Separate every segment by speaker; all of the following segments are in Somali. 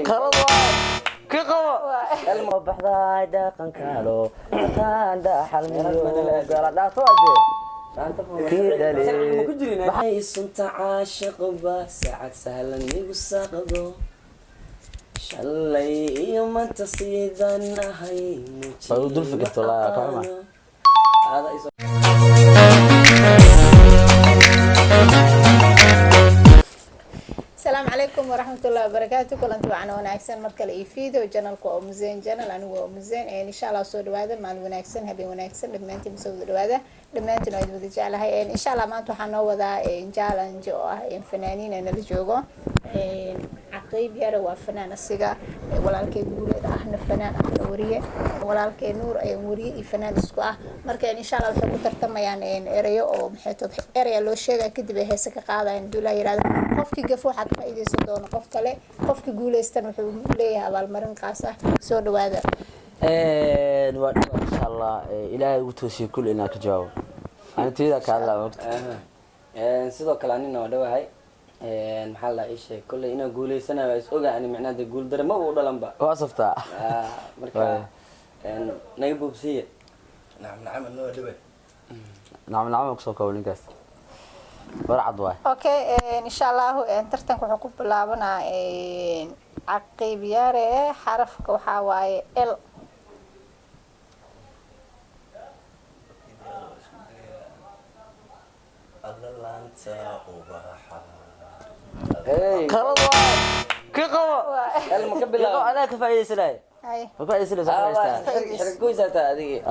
Speaker 1: qalad waay ka qabo ilmo baxday dhaqan kaalo taanda xalmiyo galada soo
Speaker 2: maxay sunta caashiqba saacad sahlan igu saaqdo shalay iyo maanta sidan ahay
Speaker 1: Baru dul fikirto la fahma
Speaker 3: السلام عليكم ورحمة الله وبركاته كلنتي وعنا وناكسن مركل إيفيدو جنالكو أمزين جنال أنا وأمزين إن شاء الله صور هذا مع وناكسن هبي وناكسن لما أنت مسوي هذا لما أنت نويد بدي جعل هاي إن شاء الله ما أنتو حنو ذا إن جعل جو فنانين أنا اللي جوجو عقيب يا رو فنان السجا ولا الكي يقول إذا إحنا فنان إحنا وريه ولا الكي نور أي وريه فنان سكوا مركل إن شاء الله بحب ترتم يعني إن إريو أو محيط إريا لو شيء كده بهسك قاعدة إن دولا يراد qofkii gafo waxaad faa'iideysan doona qof kale qofkii guuleystan wuxuu leeyahay abaalmarin qaas ah soo dhawaada
Speaker 1: waa insha Allah ilaahay ugu toosiyo kul inaa ka jawaabo antiida ka hadlaa waqti
Speaker 2: sidoo kale anina waa dhawahay maxaa la ishay kulay inaa guuleysanayo is ogaani macnaheedu guul darmo u dhalanba
Speaker 1: waa saftaa
Speaker 2: marka naga boobsiye
Speaker 1: nacam ku soo koolinkaas warcad waay
Speaker 3: okay insha Allah tartanka wuxuu ku bilaabanaa عقيب ياره حرف كوحاواي ال
Speaker 1: qalad waay ka qabo
Speaker 2: المكبل
Speaker 1: أنا كفاية سلاي
Speaker 3: هاي
Speaker 1: كفاية سلاي
Speaker 2: حرق كويسة هذه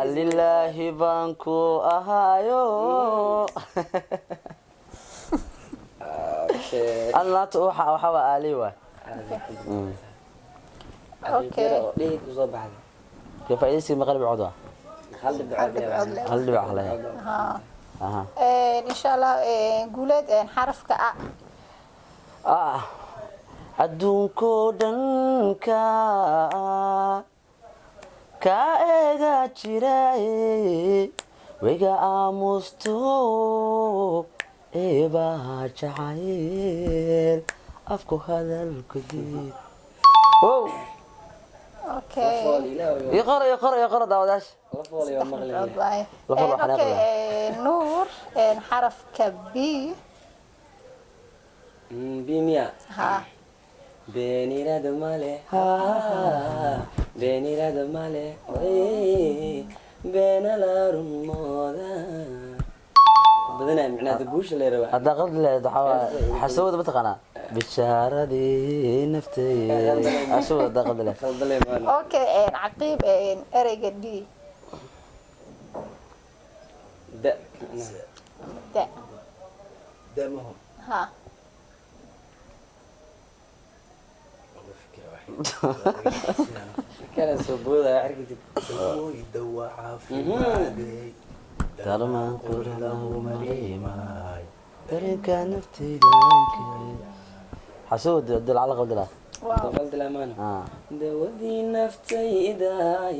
Speaker 1: لله بانكو أهايو الله توحى وحوى آليوة
Speaker 3: اوكي
Speaker 2: ليه تصوب هذا
Speaker 1: كفاية سي مغرب عضوة هل دبع عليها
Speaker 3: ها
Speaker 1: أها
Speaker 3: ان شاء الله قولت حرف كأ
Speaker 1: adduunkoo dhan ka eega jiraye wayga aamusto eebaa jacayl afku hadalkodeed
Speaker 3: اوكي
Speaker 1: يقرأ داوداش
Speaker 3: اوكي نور حرف كبي
Speaker 2: بيميا
Speaker 3: ها
Speaker 2: بيني راد ماله بيني راد ماله بين الأرمودا بدنا معناته بوش اللي روا
Speaker 1: هذا قلت له دحوا حسود بتقنا بالشهر دي نفتي أسود هذا قلت له
Speaker 3: اوكي عقيب اريج دي
Speaker 2: دا
Speaker 3: دا
Speaker 4: دمهم
Speaker 3: ها
Speaker 2: كان سبوده حركتي
Speaker 4: يدوع عافية
Speaker 1: ترى كلنا مريماي ترى كان نفتي دانك حسود دل على قلت له
Speaker 2: قلت الأمانة دودي نفتي إذا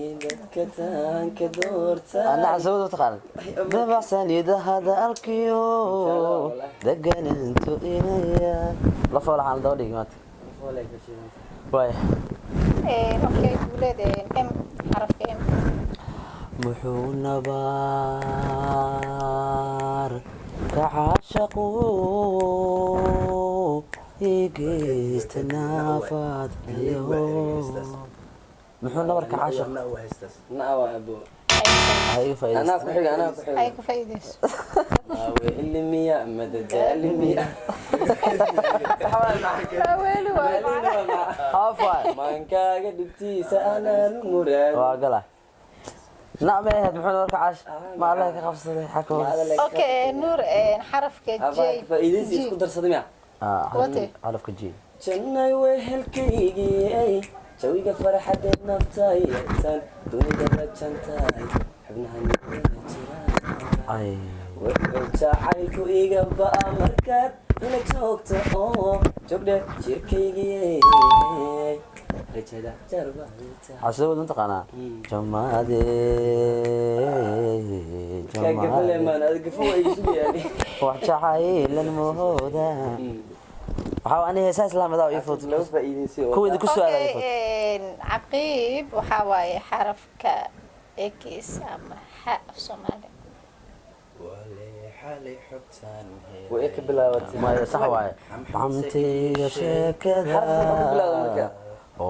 Speaker 2: كتان كدورتا
Speaker 1: أنا حسود بتقنا ده بحسن إذا هذا الكيو دقن انتو إليا لا فولا عن دولي مات
Speaker 2: فولك بشي
Speaker 1: واي
Speaker 3: اوكي قولت ام حرف ام
Speaker 1: محو نبار كعاشقو يجيست نافات محو نبار كعاشق
Speaker 2: نعوى أبو
Speaker 1: هاي فايدة
Speaker 2: أنا كحيل أنا كحيل
Speaker 3: هاي كفايدس
Speaker 2: اللي مية مدد اللي مية
Speaker 3: ويلو
Speaker 1: هافاي
Speaker 2: ما إنك قدتي سأنا المراد
Speaker 1: واقلا نعم هاد محو نبار كعاشق ما عليك خفصة حكوا
Speaker 3: اوكي نور حرف كجي
Speaker 2: فإذا إيش كنت صدمة
Speaker 3: واتي
Speaker 1: عرف كجي
Speaker 2: جناي وهلكيجي جويga farxadeed naftaytan dunida la jantay xubnaha
Speaker 1: ay
Speaker 2: jacaylku iga ba'a markaad ila joogto oo joogdhe jirkaygii rajada jarba
Speaker 1: xasuud inta qana jamaade
Speaker 2: ka gafale man ad gafo ay isu yaani
Speaker 1: wax jacaylan mooda waxa aan heesaa islaamada oo ifud
Speaker 2: loo faa'iideysi oo
Speaker 1: kuwii ku soo aaday ifud
Speaker 3: caqiib waxaa waaye xarafka x ama xa af soomaali
Speaker 4: xalay xogtaan
Speaker 2: way ka bilaawatay
Speaker 1: ma sax waaye xamtiga sheekada
Speaker 2: harafka ku bilaawda marka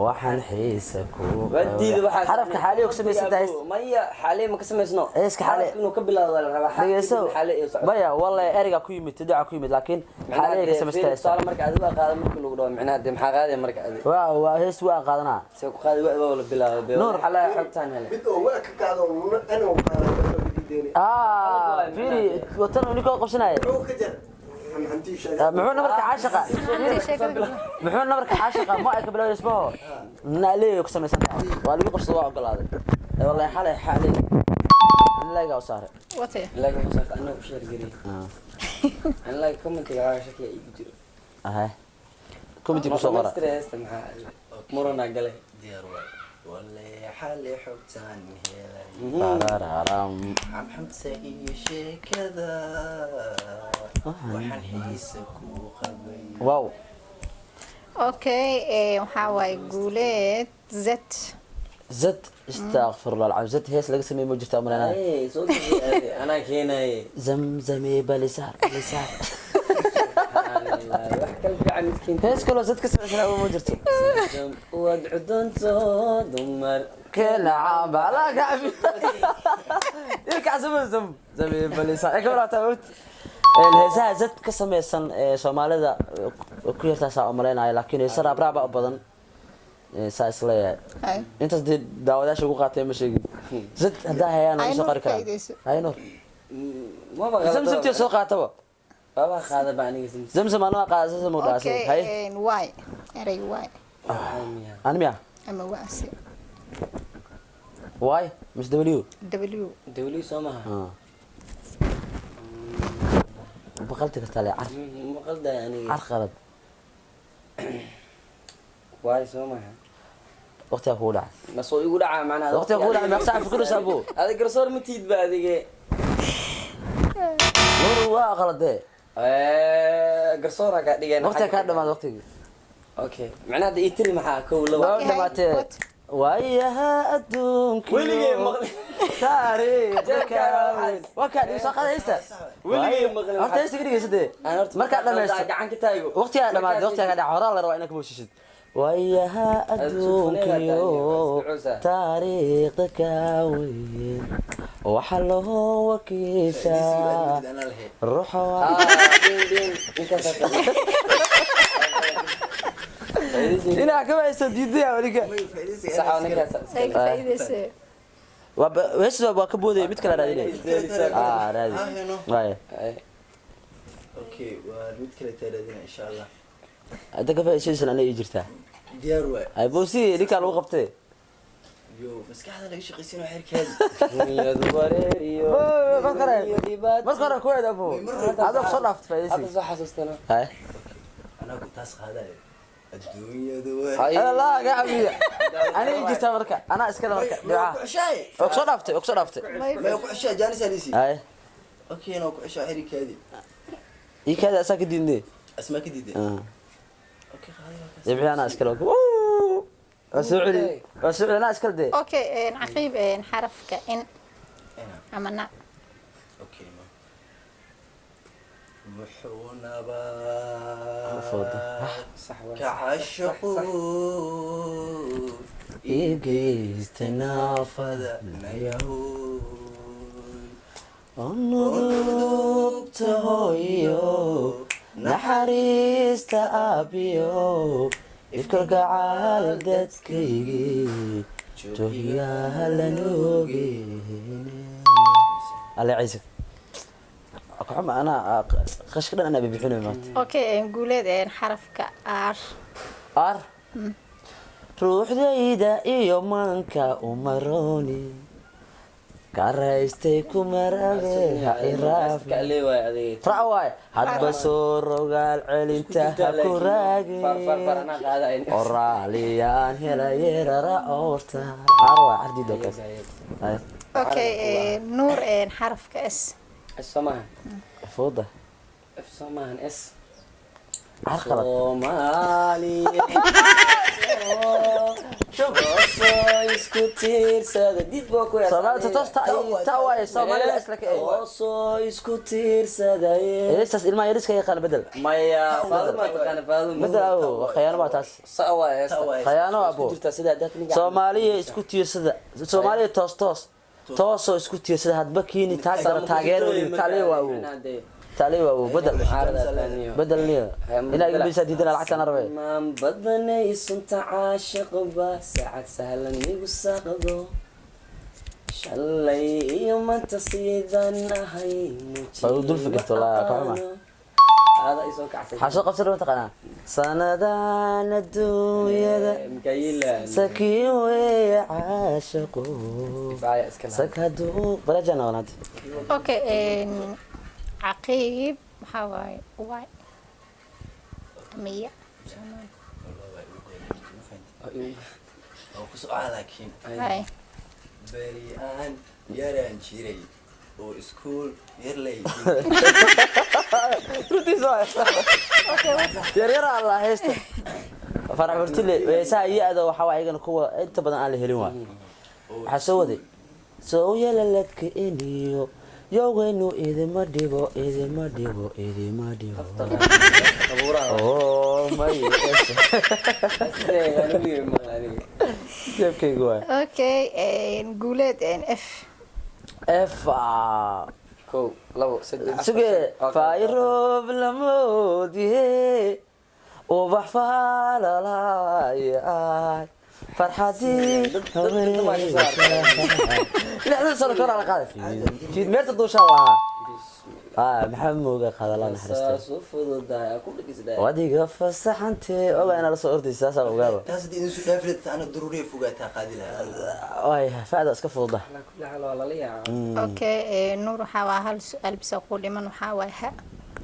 Speaker 1: waxaan xiisa ku
Speaker 2: wadiida waxa
Speaker 1: xarafka xaaliyo ku sameysay
Speaker 2: maya xaaliyo ma ka sameysno
Speaker 1: Eeska xaaliyo.
Speaker 2: inuu ka bilaawdo la rabaa
Speaker 1: dhageyso
Speaker 2: xaaliyo
Speaker 1: baya wallahi eriga ku yimid duca ku yimid laakiin xaaliyo ka sameystay
Speaker 2: sala marka adiga qaada marka lagu dhaw macnaha de maxaa qaaday marka adiga
Speaker 1: waa hees waa qaadana
Speaker 2: si ku qaaday waa wala bilaawday
Speaker 1: Nuur.
Speaker 2: xalaa xogtaan hele
Speaker 4: mid oo waa ka qaado anoo qaado
Speaker 1: firi watan uu niko qabsanay
Speaker 4: oo ka jar xamti shaga
Speaker 1: muxuu nabarka caashiqa muxuu nabarka caashiqa ma ay ka bilaawday isbaho naaleeyo ku sameysan tahay waa lagu qabsado waa ogolaaday wallahi xalay xalay laga u saaray
Speaker 3: wate
Speaker 2: laakiin waxa anoo ku sheer gariy an la comment ga shaki ay jiro
Speaker 1: aha committee ku soo qora
Speaker 2: stress maxaa murana galay
Speaker 4: diyaar waa wallahi xalay xogtaan helay
Speaker 1: Tarararam.
Speaker 4: xamse iyo sheekada waxaan xiisa ku qabay
Speaker 1: Wow.
Speaker 3: okay waxaa waaye guuleed z
Speaker 1: زد استغفر الله العظيم زد هيس لقى سمي موجود أمرنا
Speaker 2: ay soo jeeday ana keenay
Speaker 1: زمزمي بلسار بلسار
Speaker 2: wax kale fiican miskiin
Speaker 1: هيس كله زد كسر عشان أول موجود
Speaker 2: wadcu doonto dumar
Speaker 1: كنا عام لا قاعد يركع زم زمي بلسار إيه كمان تعود الهزاء زد كسمي سن سومالي كل تاسع أمرنا لكن يصير أبرع بدن سايسلية
Speaker 3: hay
Speaker 1: أنت داوداش وقع تيم شيء زد هذا هي أنا
Speaker 3: Ay,
Speaker 1: سوق
Speaker 3: Nuur
Speaker 1: ركاب
Speaker 3: faa'iideyso.
Speaker 1: هاي نور
Speaker 2: ma baqaa
Speaker 1: زمزم تسوق عتبه
Speaker 2: baba qaada baa aniga simsi
Speaker 1: زمزم أنا قاعد زمزم وداسي هاي
Speaker 3: y erey y
Speaker 1: أنا ميا
Speaker 3: ama waasi
Speaker 1: واي مش دبليو
Speaker 3: w
Speaker 2: dawli soo maha
Speaker 1: بقلتك استالي عر
Speaker 2: ma qalday aniga
Speaker 1: عر خرب
Speaker 2: waay soo maha
Speaker 1: وقتها أقول عاد
Speaker 2: ma soo igu dhaca macnaha
Speaker 1: وقتها أقول عاد ما يصعب في كل سابو
Speaker 2: adiga garsoor ma tiid ba adiga
Speaker 1: نور واغلط ده
Speaker 2: garsoor ka dhigeen
Speaker 1: وقتها كان ما وقتك
Speaker 2: okay macnaha ii tiri maxaa kow laba
Speaker 1: واو دمعت وياها أدونك
Speaker 2: weligay maqlay
Speaker 1: تاريخ وكان يساق هذا يستا
Speaker 2: weligay maqlay
Speaker 1: أنت يستقري يسدي مركز لما يست
Speaker 2: gacan ka taago
Speaker 1: وقتها لما وقتها قاعد عورال لو إنك موشيد وياها أدونك تاريخ كاوين وحله وكيسا
Speaker 4: انا لهي
Speaker 1: روح
Speaker 2: din inta
Speaker 1: هنا كما يستديد يا وليك
Speaker 2: sax oo ninkaas
Speaker 3: ay faa'iideyso
Speaker 1: وش وكبودي ميت كلا رادي رادي واي
Speaker 4: اوكي ومid kale taadina insha Allah
Speaker 1: هذا كفايه شيء سنه انا يجرتها
Speaker 4: diyaar waa
Speaker 1: اي بوسي اللي كان لو قبتي
Speaker 4: yo maskaxda laga shaqeysiino xirkeeda
Speaker 2: dunyadu wareeriyo
Speaker 1: مركره كويس ابو هذا صنفت
Speaker 2: hadda
Speaker 1: فايسي
Speaker 2: soo xasuustana
Speaker 1: هاي
Speaker 4: anagu taas qaadayo adduunyadu waa
Speaker 1: انا لا قاعد انا يجرتها مركه انا اسكن مركه
Speaker 4: ku
Speaker 1: دعاء
Speaker 4: xishay
Speaker 1: اقصدفت
Speaker 4: ma ku xishay jaanis alisi
Speaker 1: هاي
Speaker 4: okay no ku xishay xirkeedi
Speaker 1: اي كذا ساكت دي
Speaker 4: asma ka diiday
Speaker 1: اه
Speaker 4: okay qaadayo
Speaker 1: يبي انا اسكن وسعودي انا اسكن دي
Speaker 3: okay caqiib xarafka n ama na
Speaker 4: okay ma muxuunaba
Speaker 2: sax waa
Speaker 4: kacashaqu
Speaker 1: إيجيستنا
Speaker 4: nayahu
Speaker 1: النضوب تهويو نحريست أبيو إفكر قعال دتكيجي جوهيا هلنوجي على عيسك أقوم أنا خشكنا أنا ببيحوني مات
Speaker 3: okay guuleed xarafka r
Speaker 1: أر روح زايدة إيو مانكا ومروني karaystay ku marabe ha iraaf
Speaker 2: ka leeyahay adeeg
Speaker 1: raac waay hadba soo rogaal celinta ha ku raagi
Speaker 2: farfarana qaadayn
Speaker 1: oraaliyaan helaye rara oorta arwa ardi dokas
Speaker 3: okay nuur xarafka s
Speaker 2: samahan
Speaker 1: fooda
Speaker 2: samahan s
Speaker 1: arqala
Speaker 2: Soomaaliya isku tiirsada did boo ku
Speaker 1: Soomaaliya tosta ta waay Soomaaliya islaka
Speaker 2: isku tiirsaday
Speaker 1: estas ilma yariska ay qal bedel
Speaker 2: maya faaduma taqaan faaduma
Speaker 1: bedel aw khayano ba taas
Speaker 2: sawaay
Speaker 1: khayano abo
Speaker 2: jirta sida dadka
Speaker 1: Soomaaliya isku tiirsada Soomaaliya toosoo isku tiirsada hadba kiini taagdara taageero tali waa بدل نيا إن أقول بيسا ديدنا العكس أنا ربي
Speaker 2: ما بدني سنت عاشق ساعة سهلا يقصقضو شلي يوم تصيدنا هاي
Speaker 1: بقول دول فكرت والله فاهمة
Speaker 2: هذا يسوق عسل
Speaker 1: حشو قصر وتقنا سندان الدنيا
Speaker 2: مكيلة
Speaker 1: سكين وعاشقو
Speaker 2: باي اسكن
Speaker 1: سكدو بلا جنا وناد
Speaker 3: okay عقيب حواي واي مية
Speaker 4: أو كسؤال لكن
Speaker 3: هاي
Speaker 4: بريان يران شيري وسكول يرلي
Speaker 1: يريرا الله هيست فرع برتلي ويسا يأذى وحواي كوا أنت بدن على هلوا حسودي سو يللك إنيو يوغنو إذا ما ديبو أوه ما يس كيف كيقول
Speaker 3: okay نقولت اف
Speaker 2: كو لو سد
Speaker 1: سوقي فايرو بلمودي وبحفال لا فرحتي لا نوصل كرة على قاعدة في ميرت دوش الله محمود هذا الله نحرسته
Speaker 2: صفر ده كل كذا
Speaker 1: وادي قفص حنتي والله أنا رسول أردي ساسا وقابل
Speaker 4: تاسد إنه سافرت أنا ضروري فوقتها قادلها
Speaker 1: واي فعلا اسكفوا ده
Speaker 2: على كل حال والله ليه
Speaker 3: okay نور حوا هل سؤال بس أقول لمن حوا ها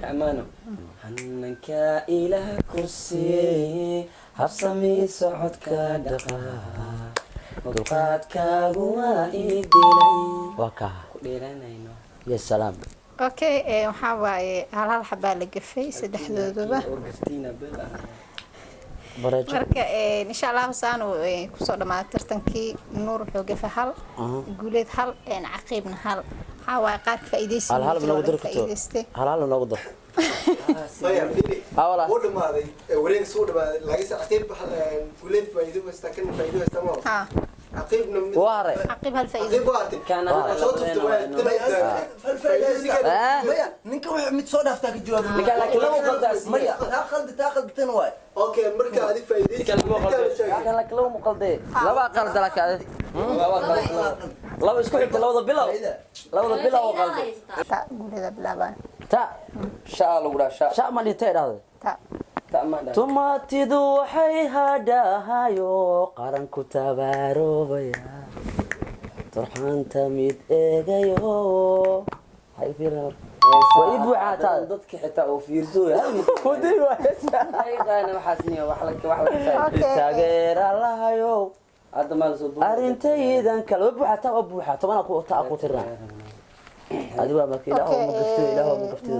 Speaker 2: أمانه هنك إله كرسي habsami socodka dhaqaa dulqaadkaagu waa ii dilay
Speaker 1: waka
Speaker 2: ku dheeranayno
Speaker 1: ya salaam
Speaker 3: okay waxaa waaye hal xabaa la gafay saddexdooduba marka insha Allah saan ku soo dhamaatay tartankii nuur wuxuu gafay hal guuleed hal caqiibna hal waxaa waaye qaar faa'iideysi
Speaker 1: hal noogu darto hal noogu darto
Speaker 4: طيب فيني أول ما هذا ورين صور ما لاقي عقيب كلين فايدة بس تكن فايدة بس تمام
Speaker 3: ها
Speaker 4: عقيب نم
Speaker 1: واري
Speaker 3: عقيب هالفايدة
Speaker 4: عقيب وارتي
Speaker 2: كان
Speaker 4: صوت ميا نك روح متصور أفتك الجواب
Speaker 2: كان لك لو قلت
Speaker 4: ميا تاخذ تنوع أوكي مركا هذه فايدة
Speaker 1: كان لك لو مقلدي لا قلد لك هذا لو اسكو حبت لو بلا وقلدي
Speaker 3: تا guuleda bilaabaan
Speaker 1: تا
Speaker 2: شاء الله ولا
Speaker 1: شاء ما نتايد هذا
Speaker 3: ta
Speaker 2: تأمل
Speaker 1: tumaatidu waxay hadhaahayo qaranku tabaaroobaya turxaanta mid eegayo hay fiirar way buuxataa
Speaker 2: dadka xitaa oo fiirsooy
Speaker 1: wadii
Speaker 2: ay qaana waxaasniyo wax la
Speaker 1: taageera lahayo
Speaker 2: hadda ma la soo duubay
Speaker 1: arintaydan kala buuxataa buuxataa toban ku tirnaa adiga ma kila oo maqasto ilaahu maqasto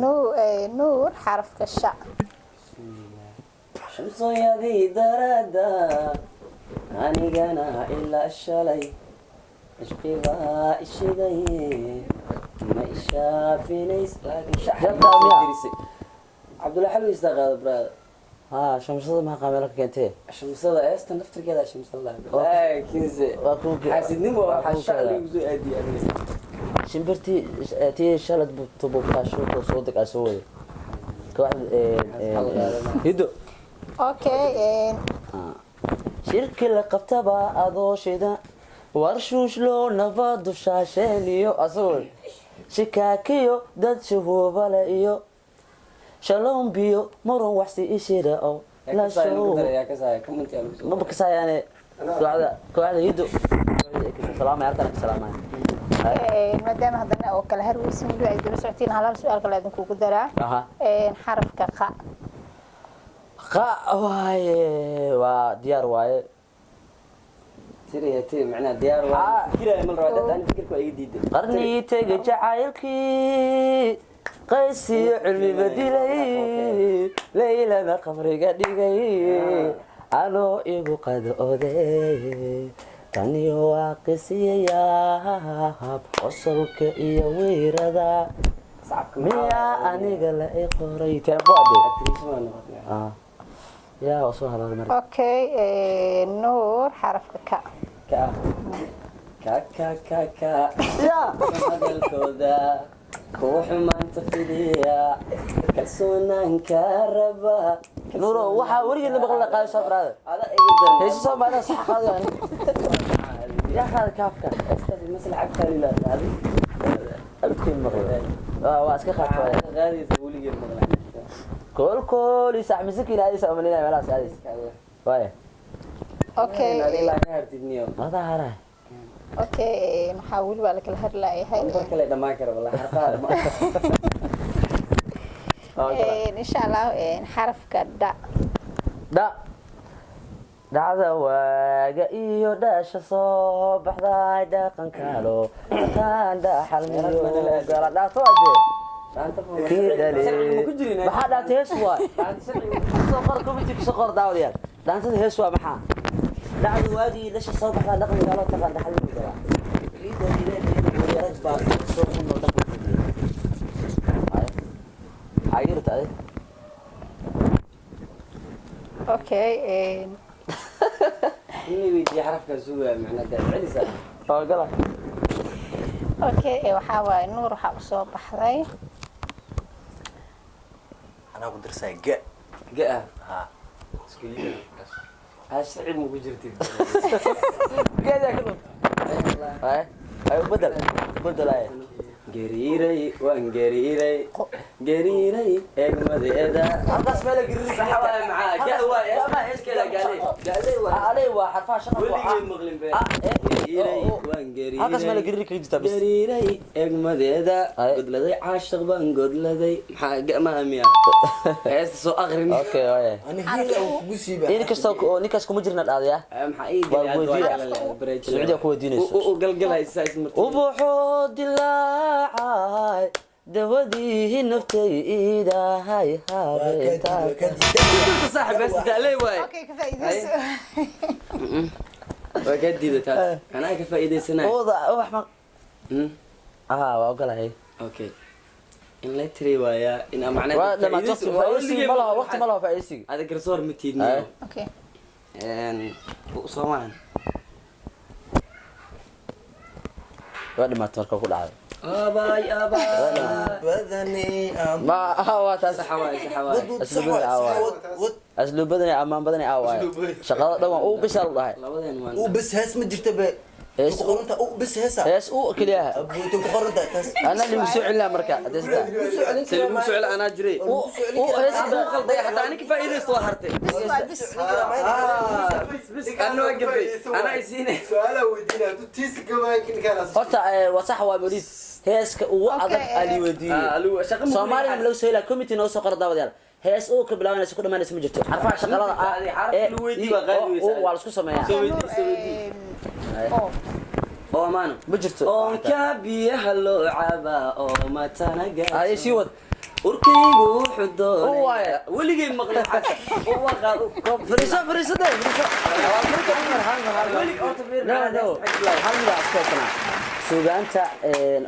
Speaker 3: nuur xarafka sha
Speaker 2: shamso yadi darada anigana ila shalay ishqiba ishiday ma ishafinays laakiin
Speaker 1: Jabta miya?
Speaker 2: Abdullah Xalwi istaqaad brada
Speaker 1: ها شمسة ما قاملك كنتي
Speaker 2: shamsada eesta naftirkeeda shamsada laakiinse xasidnimo waxa shaqo soo aadiyay
Speaker 1: شمبرتي تي شلت بتبقاشو صوتك اسود كواحد هدو
Speaker 3: okay
Speaker 1: شركة لقبتها أضوشيدا ورشوش لو نبض شاشينيو أصول شكاكيو داد شهوبا لأيو شالون بيو مرون وحسي إشيدا أو لا شو
Speaker 2: يا كساي كم انت
Speaker 1: ما بكسا يعني كواحد هدو سلام عليكم سلام عليكم
Speaker 3: okay maadaama haddana oo kala harweysin weli ay daba socotiin hal su'aal kale idin kugu daraa
Speaker 1: aha
Speaker 3: xarafka qa
Speaker 1: qa waaye waa diyaar waaye
Speaker 2: tiri macnaa diyaar waa fikiraya mal raba dad aan fikirku ay diiday
Speaker 1: qarnigii tega jacaylkii qaysiyo cilmi badilay laylana qabriga dhigay anoo igu qadooday taniyo waa qisiyayaab qosolka iyo weyrada miyaa aniga la i qoray teeboade yaa waa soo hadalay mar
Speaker 3: okay nuur xarafka ka
Speaker 2: ka hadalkooda kuwa xumaanta fidiya kalsoonaanka raba
Speaker 1: nuuro waxaa weligeed la maqla qaado soo braada
Speaker 2: ada igu dan
Speaker 1: heeso Soomaaliya sax qaadayaan yaa qaad kaafka
Speaker 2: استاذ مثل عبد الله هذه
Speaker 1: abtiin maqla waa iska qaatay
Speaker 2: غادي يسوي لي المغلى
Speaker 1: كل sax misaki ilaahay Soomaaliya meelaas aadis waay
Speaker 3: okay
Speaker 2: هذه لا كارتني
Speaker 1: mada haray
Speaker 3: okay maxaa weli baa la kala harlaayahay
Speaker 2: برك لا دما كره والله حرفها
Speaker 3: insha Allah xarafka da
Speaker 1: dhacda waaga iyo dhaasha soo baxday dhaqankaalo taan dhaxal miyo gala dhaato aje maxaa dhaantay hees waa soo qor committee soo qor daawadayaal dhaantada hees waa maxaa dhacda waaga iyo dhaasha soo baxday dhaqankaalo taan dhaxal miyo gala yarad baa soo kuno dhaqanka ayirta
Speaker 3: okay
Speaker 2: إني بيجي حرف كسوة معناه ده عليسا
Speaker 1: oo gala
Speaker 3: okay waxaa waaye nuur waxaa u soo baxday
Speaker 4: anaa ku dirsaa ga
Speaker 2: جاء
Speaker 4: ha
Speaker 2: هالشعب مو بجرتي
Speaker 1: geeda ka dhunta ay بدل ay
Speaker 2: قريري وان قريري قريري اجمد اذا
Speaker 1: halkaas meel gariir
Speaker 2: صحوا معاه قهوه ما ايش كذا قال لي
Speaker 1: علي waa xarfaha shaqo
Speaker 2: ولي مغلم بيه قريري وان قريري
Speaker 1: halkaas meel gariir ka jirta bis
Speaker 2: قريري اجمد اذا قد لدي عاشق بان قد لدي ما اميا هيس سو اغرني
Speaker 1: okay waay
Speaker 4: ani hiila uu kugu siiba
Speaker 1: ninkaas kuma jirna dhaadaya
Speaker 2: محقيقي
Speaker 1: Sacuudiga ku weydiinayso
Speaker 2: وقلقلها اساس
Speaker 1: ubuxuu dilaacay dawadii naftaydahay habeetaa
Speaker 2: انت صاحب بس علي واي
Speaker 3: okay ka faa'iideyso
Speaker 2: وقدي ذا انا كفايده سنه
Speaker 1: ooda wax ma waa ogolahay
Speaker 2: اوكي ان لا تري وايا ان معناه
Speaker 1: waa dhamaatay faa'iisi malaha waqti malaha faa'iisi
Speaker 2: هذا كرسور متيدني
Speaker 3: okay
Speaker 2: ان وصومان
Speaker 1: waa dhamaatay marka ku dhacday
Speaker 2: اباي
Speaker 4: badani
Speaker 1: ma waa taas
Speaker 2: صحواي
Speaker 1: asluubadan amaan badan ay shaqada dhawaan uu bisal dhahay
Speaker 2: لبدين
Speaker 4: uu
Speaker 2: وان
Speaker 4: bas hees ma jirta be
Speaker 1: hees
Speaker 4: ku qoranta uu bas heesa
Speaker 1: hees uu kaliya
Speaker 4: abuutu ku qoranta taas
Speaker 1: ana li soo cilaa marka adeesta
Speaker 2: سلم سؤال انا جري
Speaker 1: uu hees
Speaker 2: قلبي حتى انا كفايده سو هرتي بس انا وقفي انا عايزين
Speaker 4: su'aala weydiina tu tiis gamaan kin kana
Speaker 1: horta waa sax waa bariid heeska ugu adag ali wadiyo
Speaker 2: الو شقه
Speaker 1: Soomaaliya loo soo ilaa committee noo soo qor daawadayaal hees oo ka bilaabanaysa ku dhamaanaysa ma jirto xarfaha shaqalada waa la isku sameeyaa
Speaker 2: oo maano
Speaker 1: ma jirto
Speaker 2: oo kaabiyaha loo cabaa oo matanaga
Speaker 1: ay sii wad
Speaker 2: urkaygu wuxuu doonay
Speaker 1: waaye
Speaker 2: weligay maqlay xata oo waqaad
Speaker 1: fariisa suugaanta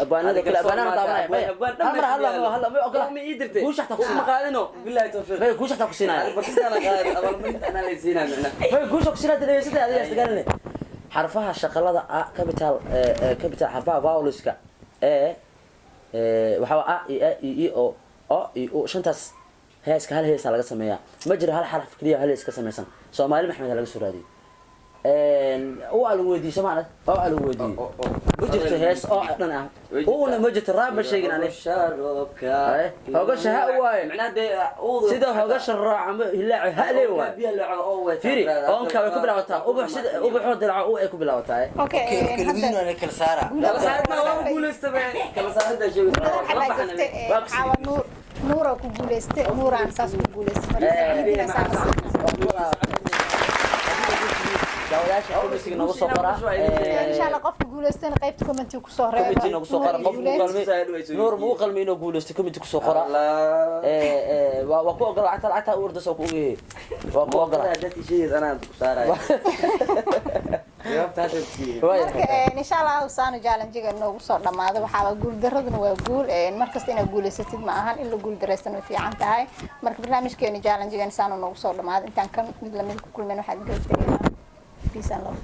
Speaker 1: abwaanada kale abwaanada daawanaya hal ma ogola
Speaker 2: ma ii dirtay
Speaker 1: guusha xataa
Speaker 2: ma qaadino billahi tawfiiq
Speaker 1: may guusha xataa ku siinaya
Speaker 2: barkana qaad abaalmarinta ana la siinaa
Speaker 1: may guusha ku siinaya dhageysatay adiga istagaalne xarfaha shaqalada capital xarfaha vowelska waxa a i o shantaas heeska hal heesa laga sameeyaa ma jiro hal xaraf kaliya hal hees ka sameeysan Soomaali maxamed laga soo raadiyay oo aan weydiin samaana oo aan weydiin wajibta hees oo dhan ah oo ma jirto raaba sheegin aan
Speaker 2: sharobka
Speaker 1: hoga shaha waay
Speaker 2: macnaheedu
Speaker 1: sida hoga sharaac ama hilaac hale waay
Speaker 2: biyo lacag oo way
Speaker 1: firi oonka way ku bilaabataa ubax sida ubaxo dilaac oo ay ku bilaabataa
Speaker 3: okay
Speaker 5: كلمينا كل سارة
Speaker 2: kala saarna waa guuleystay kala saarada sheegay
Speaker 3: caawa nuura ku guuleystay nuuraan saas ku guuleystay
Speaker 1: dawlaasha komisiga nagu soo qora
Speaker 3: insha Allah qofka guuleystay qaybta comment ku soo reebo
Speaker 1: komiti nagu soo qora qofku qalmi nuur muu qalmi inuu guuleysto komiti ku soo qora waa ku ogol lacagta urda soo ku ogeeyay waa ku ogol
Speaker 2: dadkii sheegay anaa ku saarayo
Speaker 3: marka insha Allah saanu challenge-ga noogu soo dhamaado waxa guul daraduna waa guul markasta inaad guuleysatid ma ahan in la guul dareysano way fiican tahay marka barnaamijkeena challenge-ga saanu noogu soo dhamaado intaan kan mid la mid ku kulmeen waxaad gaartay peace and love